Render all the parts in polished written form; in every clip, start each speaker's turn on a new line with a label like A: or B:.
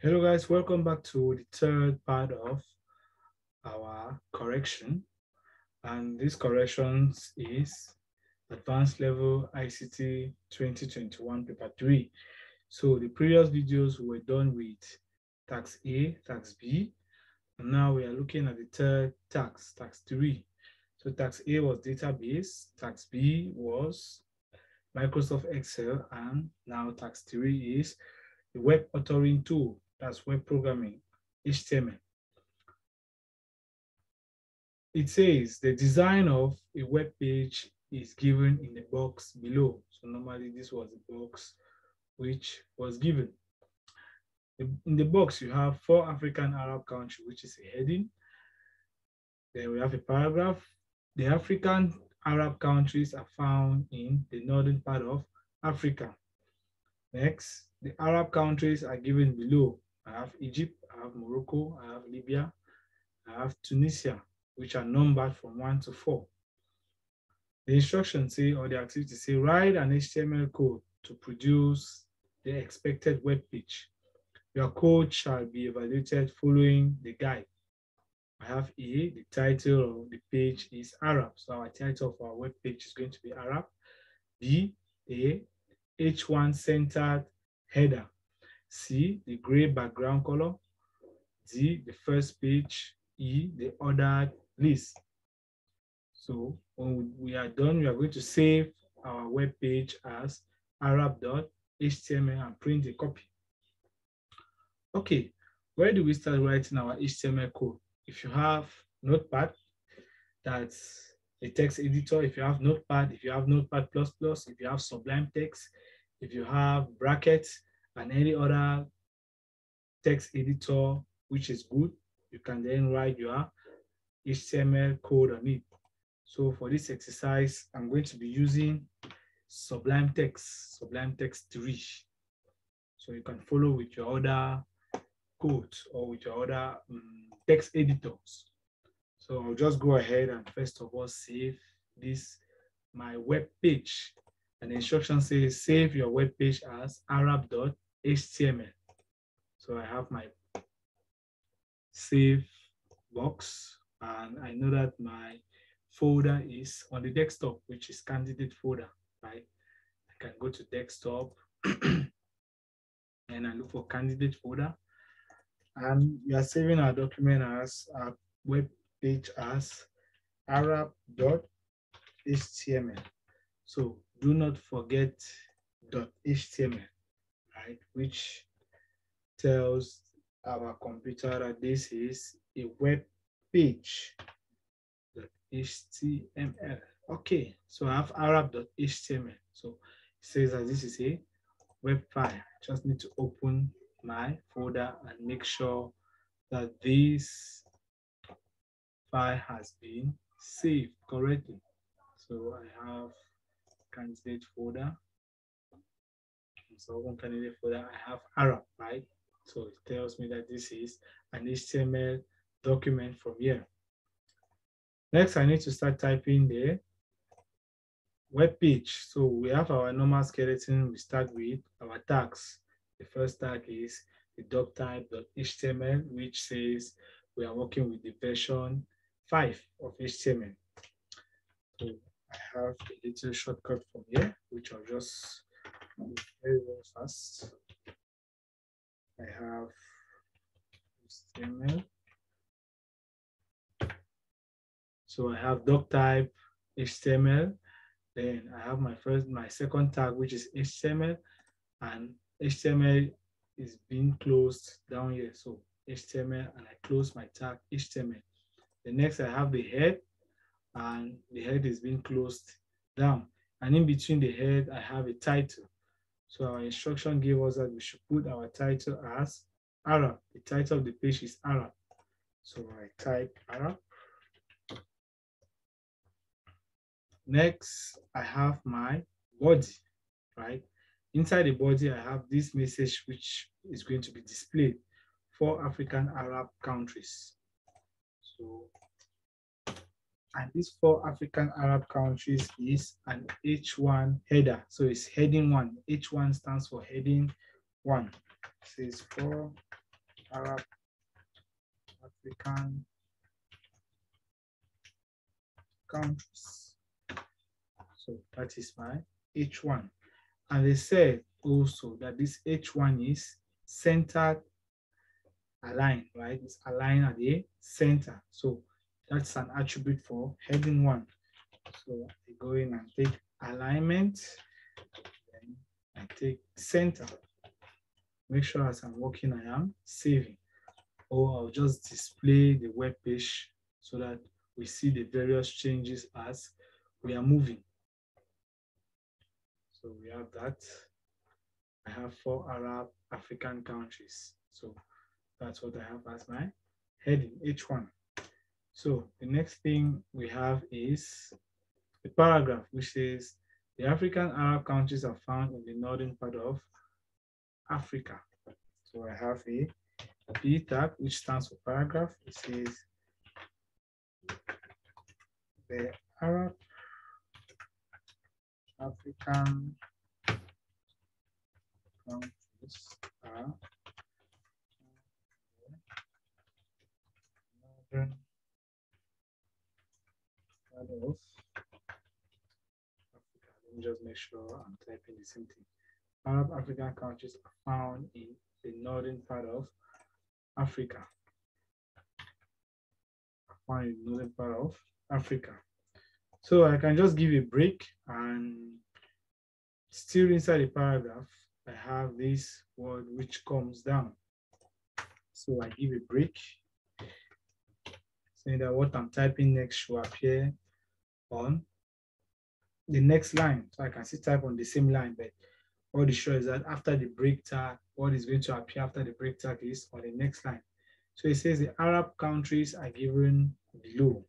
A: Hello guys, welcome back to the third part of our correction. And this corrections is Advanced Level ICT 2021 Paper 3. So the previous videos were done with Tax A, Tax B, and now we are looking at the third tax, Tax 3. So Tax A was database, Tax B was Microsoft Excel, and now Tax 3 is the web authoring tool, that's web programming, HTML. It says the design of a web page is given in the box below. So normally this was the box which was given. In the box, you have 4 African Arab countries, which is a heading. Then we have a paragraph. The African Arab countries are found in the northern part of Africa. Next, the Arab countries are given below. I have Egypt, I have Morocco, I have Libya, I have Tunisia, which are numbered from 1 to 4. The instructions say, or the activity say, write an HTML code to produce the expected web page. Your code shall be evaluated following the guide. I have A, the title of the page is Arab. So our title of our web page is going to be Arab. B, A, H1 centered header. C, the gray background color. D, the first page. E, the ordered list. So when we are done, we are going to save our web page as arab.html and print a copy. Okay, where do we start writing our HTML code? If you have Notepad, that's a text editor. If you have Notepad, if you have Notepad++, if you have Sublime Text, if you have brackets and any other text editor which is good, you can then write your HTML code on it. So for this exercise, I'm going to be using Sublime Text 3. So you can follow with your other code or with your other text editors. So I'll just go ahead and first of all save this, my web page. And the instruction says save your web page as arab.html. So I have my save box, and I know that my folder is on the desktop, which is candidate folder, right? I can go to desktop and I look for candidate folder, and we are saving our document as our web page as arab.html. So do not forget .html, right? Which tells our computer that this is a web page. .html. Okay, so I have arab.html. So it says that this is a web file. I just need to open my folder and make sure that this file has been saved correctly. So I have candidate folder. So open candidate folder, I have Arab, right? So it tells me that this is an HTML document from here. Next, I need to start typing the web page. So we have our normal skeleton. We start with our tags. The first tag is the doctype.html, which says we are working with the version 5 of HTML. So I have a little shortcut from here, which I'll just do very, very fast. I have HTML. So I have doctype HTML. Then I have my second tag, which is HTML, and HTML is being closed down here. So HTML, and I close my tag HTML. The next I have the head, and the head is being closed down. And in between the head, I have a title. So our instruction gave us that we should put our title as Arab. The title of the page is Arab. So I type Arab. Next, I have my body, right? Inside the body, I have this message which is going to be displayed for African Arab countries. So, and these 4 African Arab countries is an H1 header. So it's heading 1. H1 stands for heading 1. It says 4 Arab African countries. So that is my H1. And they said also that this H1 is centered aligned, right? It's aligned at the center. So that's an attribute for heading 1. So I go in and take alignment, then I take center. Make sure as I'm working, I am saving. Or I'll just display the web page so that we see the various changes as we are moving. So we have that. I have 4 Arab African countries. So that's what I have as my heading, H1. So the next thing we have is the paragraph, which says the African Arab countries are found in the northern part of Africa. So I have a P tag, which stands for paragraph. It says the Arab African countries are northern part of Africa. Let me just make sure I'm typing the same thing. Arab African countries are found in the northern part of Africa. Found in the northern part of Africa. So I can just give a break, and still inside the paragraph, I have this word which comes down. So I give a break, saying that what I'm typing next should appear on the next line. So I can still type on the same line, but all the show is that after the break tag, what is going to appear after the break tag is on the next line. So it says the Arab countries are given below.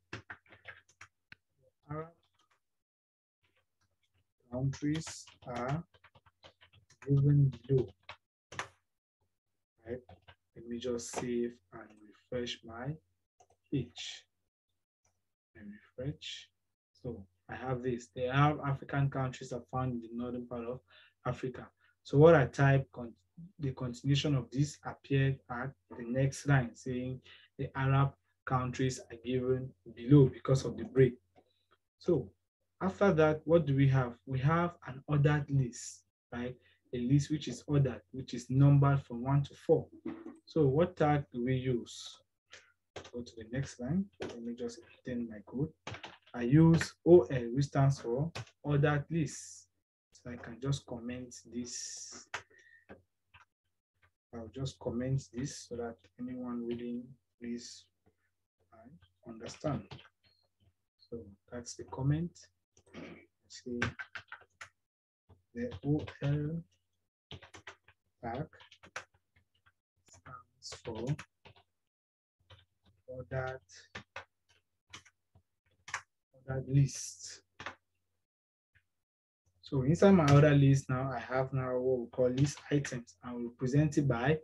A: Arab countries are given below. Right? Let me just save and refresh my page. And refresh. So I have this. The Arab African countries are found in the northern part of Africa. So what I type, the continuation of this appeared at the next line, saying the Arab countries are given below because of the break. So after that, what do we have? We have an ordered list, right? A list which is ordered, which is numbered from 1 to 4. So what tag do we use? Go to the next line. Let me just extend my code. I use OL, which stands for ordered list. So I can just comment this. I'll just comment this so that anyone reading this understand. So that's the comment. See the OL tag stands for ordered list. So inside my order list now, I have now what we call list items, and we're represented by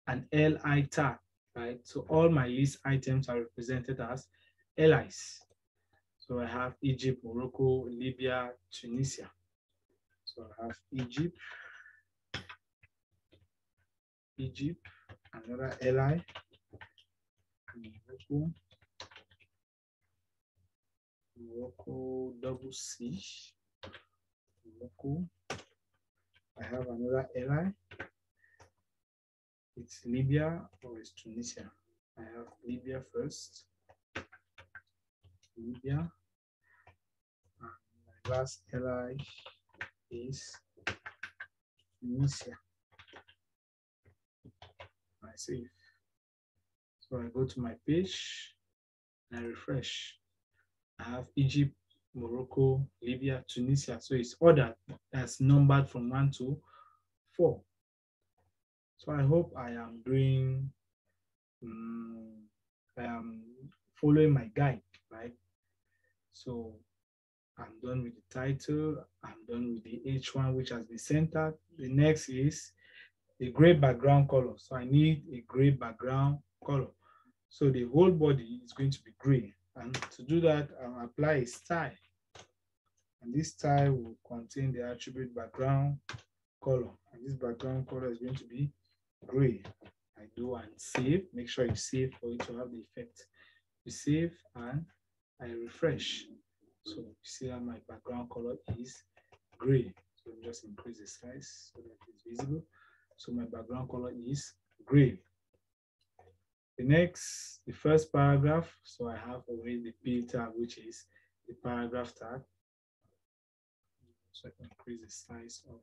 A: an LI tag, right? So all my list items are represented as LIs. So I have Egypt, Morocco, Libya, Tunisia. So I have Egypt, another LI, Morocco, double C, Morocco. I have another LI. It's Libya or it's Tunisia. I have Libya first. Libya. And my last LI is Tunisia. I save. So I go to my page and I refresh. I have Egypt, Morocco, Libya, Tunisia. So it's ordered, that's numbered from 1 to 4. So I hope I am doing, I am following my guide, right? So I'm done with the title. I'm done with the H1, which has been centered. The next is the gray background color. So I need a gray background color. So the whole body is going to be gray. And to do that, I'll apply a style. And this style will contain the attribute background color. And this background color is going to be gray. I do and save. Make sure you save for it to have the effect. You save and I refresh. So you see how my background color is gray. So just increase the size so that it's visible. So my background color is gray. The first paragraph. So I have already the P tag, which is the paragraph tag. So I can increase the size of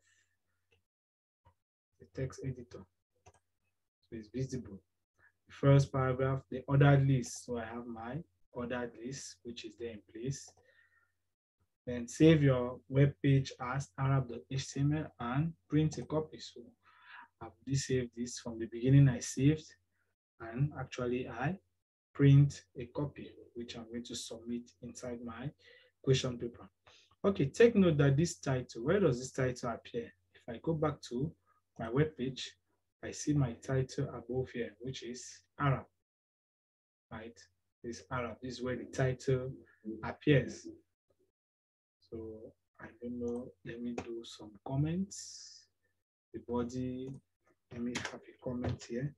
A: the text editor. So it's visible. The first paragraph, the ordered list. So I have my ordered list, which is there in place. Then save your web page as arab.html and print a copy. So I've saved this from the beginning. I saved, and actually I print a copy, which I'm going to submit inside my question paper. Okay, take note that this title, where does this title appear? If I go back to my web page, I see my title above here, which is Arab, right? This Arab, this is where the title appears. So I don't know, let me do some comments. The body, let me have a comment here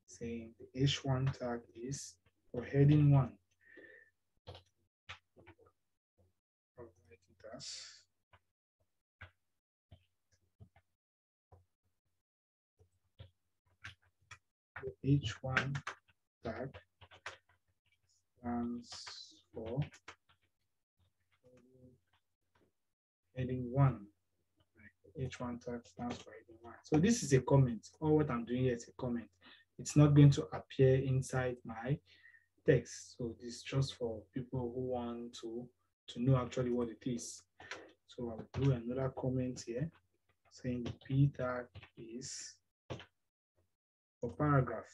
A: saying the H1 tag is for heading 1. I'll write it as the H1 tag stands for heading 1. H1 tag stands for heading 1. So this is a comment. All what I'm doing here is a comment. It's not going to appear inside my text. So this is just for people who want to know actually what it is. So I'll do another comment here saying the P tag is for paragraph.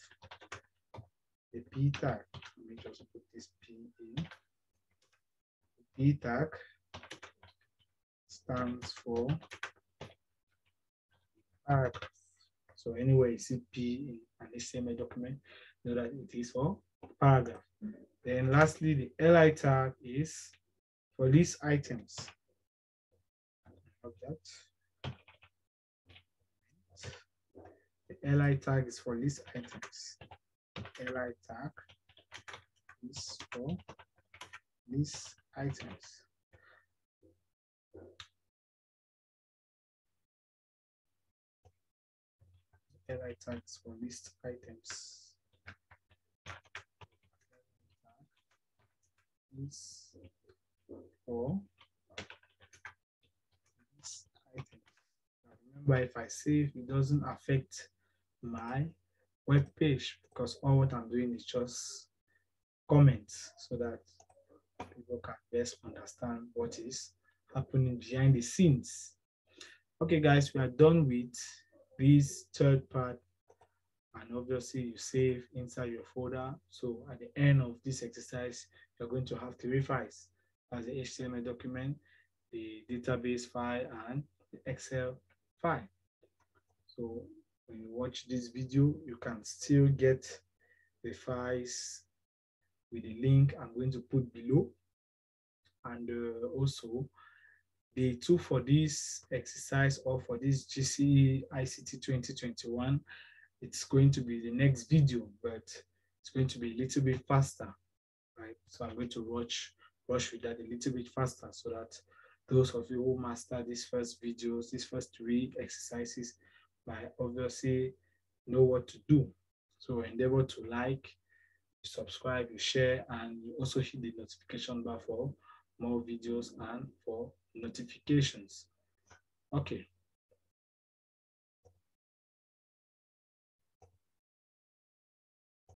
A: The P tag, let me just put this P in. The P tag stands for paragraph. So anyway, you see P in an HTML document, know that it is for paragraph. Then lastly, the LI tag is for list items. Object. The LI tag is for list items. LI tag is for list items. LI tag is for list items. Is for list items. Now remember, if I save, it doesn't affect my web page because all what I'm doing is just comments so that people can best understand what is happening behind the scenes. Okay, guys, we are done with this third part, and obviously you save inside your folder. So at the end of this exercise, you're going to have 3 files as the HTML document, the database file, and the Excel file. So when you watch this video, you can still get the files with the link I'm going to put below. And also the tool for this exercise or for this GCE ICT 2021, it's going to be the next video, but it's going to be a little bit faster, right? So I'm going to rush with that a little bit faster so that those of you who master these first videos, these first 3 exercises, might obviously know what to do. So endeavor to like, subscribe, you share, and you also hit the notification bar for more videos and for notifications. Okay.